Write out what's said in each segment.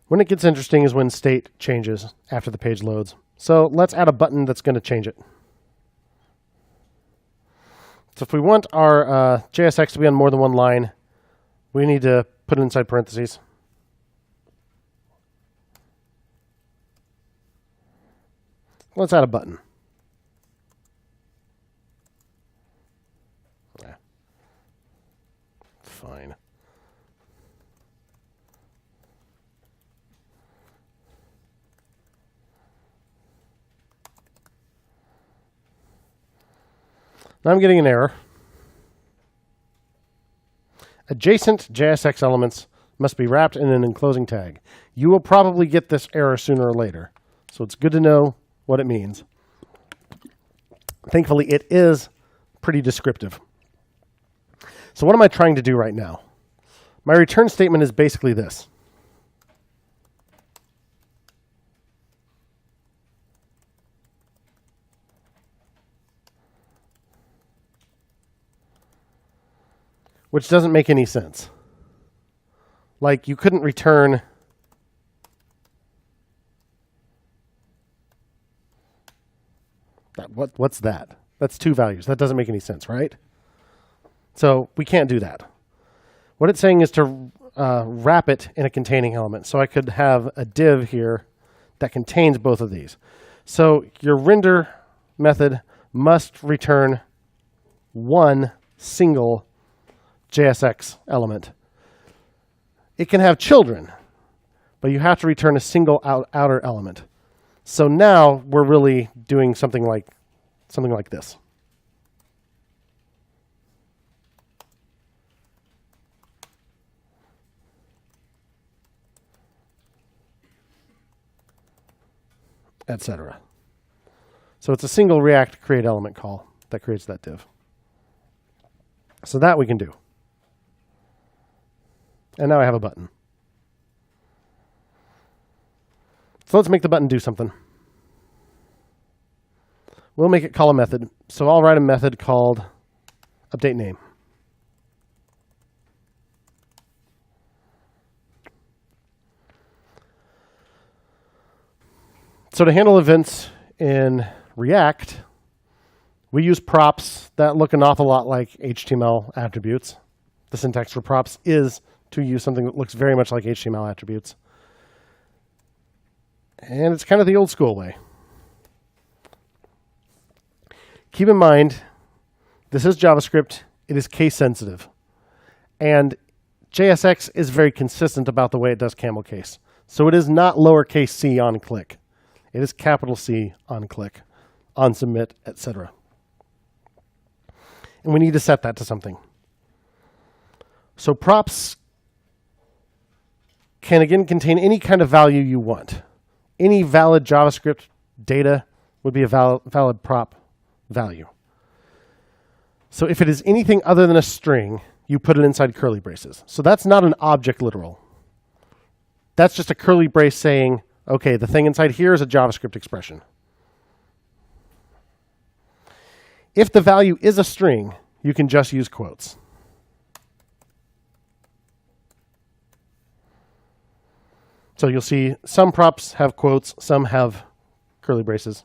When it gets interesting is when state changes after the page loads. So let's add a button that's going to change it. So if we want our JSX to be on more than one line, we need to put it inside parentheses. Let's add a button. Yeah. Fine. Now I'm getting an error. Adjacent JSX elements must be wrapped in an enclosing tag. You will probably get this error sooner or later, so it's good to know what it means. Thankfully, it is pretty descriptive. So what am I trying to do right now? My return statement is basically this. Which doesn't make any sense. Like, you couldn't return what's that? That's two values. That doesn't make any sense, right? So we can't do that. What it's saying is to wrap it in a containing element. So I could have a div here that contains both of these. So your render method must return one single JSX element. It can have children, but you have to return a single outer element. So now we're really doing something like this. Etc. So it's a single React create element call that creates that div. So that we can do. And now I have a button. So let's make the button do something. We'll make it call a method. So I'll write a method called update name. So to handle events in React, we use props that look an awful lot like HTML attributes. The syntax for props is to use something that looks very much like HTML attributes. And it's kind of the old school way. Keep in mind, this is JavaScript. It is case sensitive. And JSX is very consistent about the way it does camel case. So it is not lowercase c on click. It is capital C on click, on submit, etc. And we need to set that to something. So props can again contain any kind of value you want. Any valid JavaScript data would be a valid prop value. So if it is anything other than a string, you put it inside curly braces. So that's not an object literal. That's just a curly brace saying, okay, the thing inside here is a JavaScript expression. If the value is a string, you can just use quotes. So you'll see some props have quotes, some have curly braces.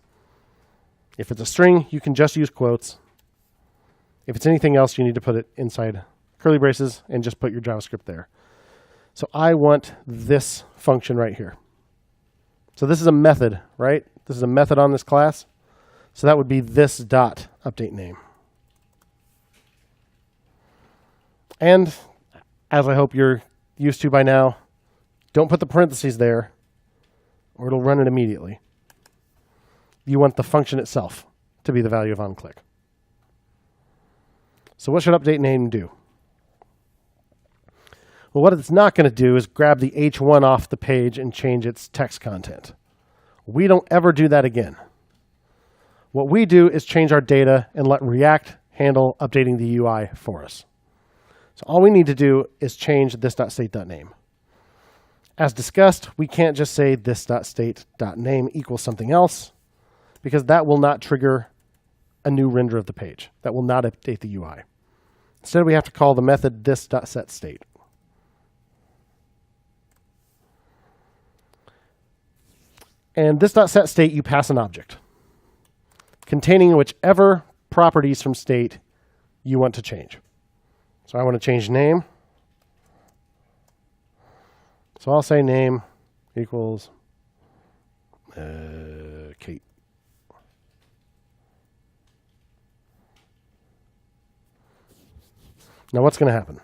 If it's a string, you can just use quotes. If it's anything else, you need to put it inside curly braces and just put your JavaScript there. So I want this function right here. So this is a method, right? This is a method on this class. So that would be this dot update name. And as I hope you're used to by now, don't put the parentheses there or it'll run it immediately. You want the function itself to be the value of onClick. So what should update name do? Well, what it's not going to do is grab the H1 off the page and change its text content. We don't ever do that again. What we do is change our data and let React handle updating the UI for us. So all we need to do is change this.state.name. As discussed, we can't just say this.state.name equals something else, because that will not trigger a new render of the page. That will not update the UI. Instead, we have to call the method this.setState. And this.setState, you pass an object containing whichever properties from state you want to change. So I want to change name. So I'll say name equals Kate. Now what's going to happen?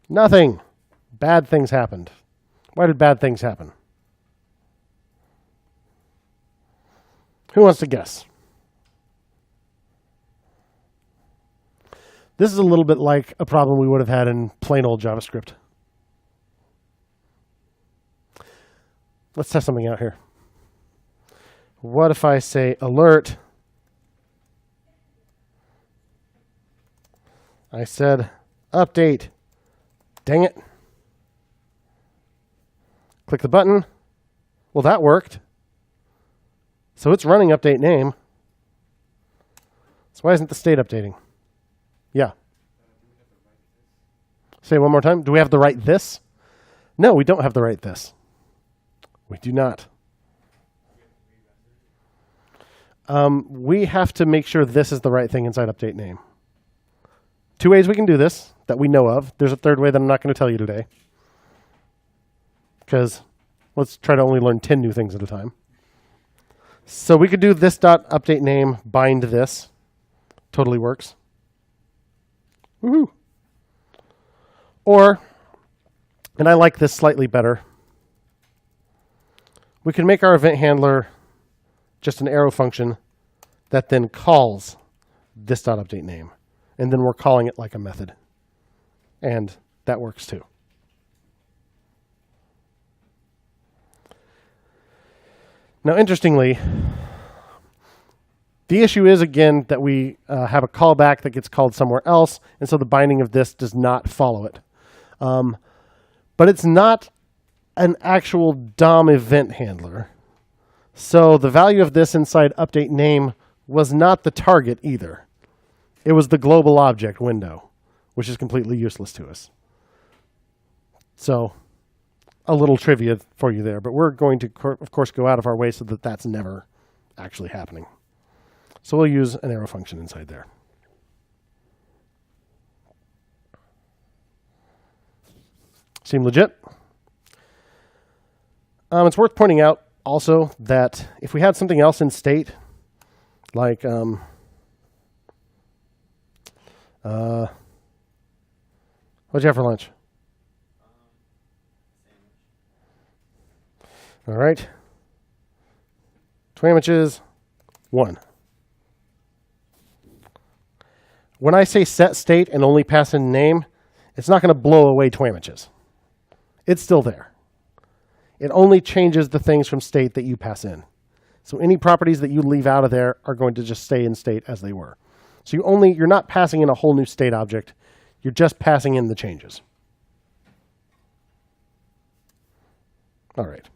Nothing. Bad things happened. Why did bad things happen? Who wants to guess? This is a little bit like a problem we would have had in plain old JavaScript. Let's test something out here. What if I say alert? I said update. Dang it. Click the button. Well, that worked. So it's running update name. So why isn't the state updating? Yeah. Say it one more time. Do we have the right this? No, we don't have the right this. We do not. We have to make sure this is the right thing inside update name. 2 ways we can do this that we know of. There's a third way that I'm not going to tell you today. Because let's try to only learn 10 new things at a time. So we could do this.update name bind this. Totally works. Woohoo. Or, and I like this slightly better, we can make our event handler just an arrow function that then calls this.update name. And then we're calling it like a method. And that works too. Now, interestingly, the issue is, again, that we have a callback that gets called somewhere else, and so the binding of this does not follow it. But it's not an actual DOM event handler. So the value of this inside update name was not the target either. It was the global object window, which is completely useless to us. So a little trivia for you there, but we're going to, of course, go out of our way so that that's never actually happening. So we'll use an arrow function inside there. Seem legit? It's worth pointing out also that if we had something else in state, like what'd you have for lunch? All right. Twamiches, 1. When I say set state and only pass in name, it's not going to blow away Twamiches. It's still there. It only changes the things from state that you pass in. So any properties that you leave out of there are going to just stay in state as they were. So you're not passing in a whole new state object. You're just passing in the changes. All right.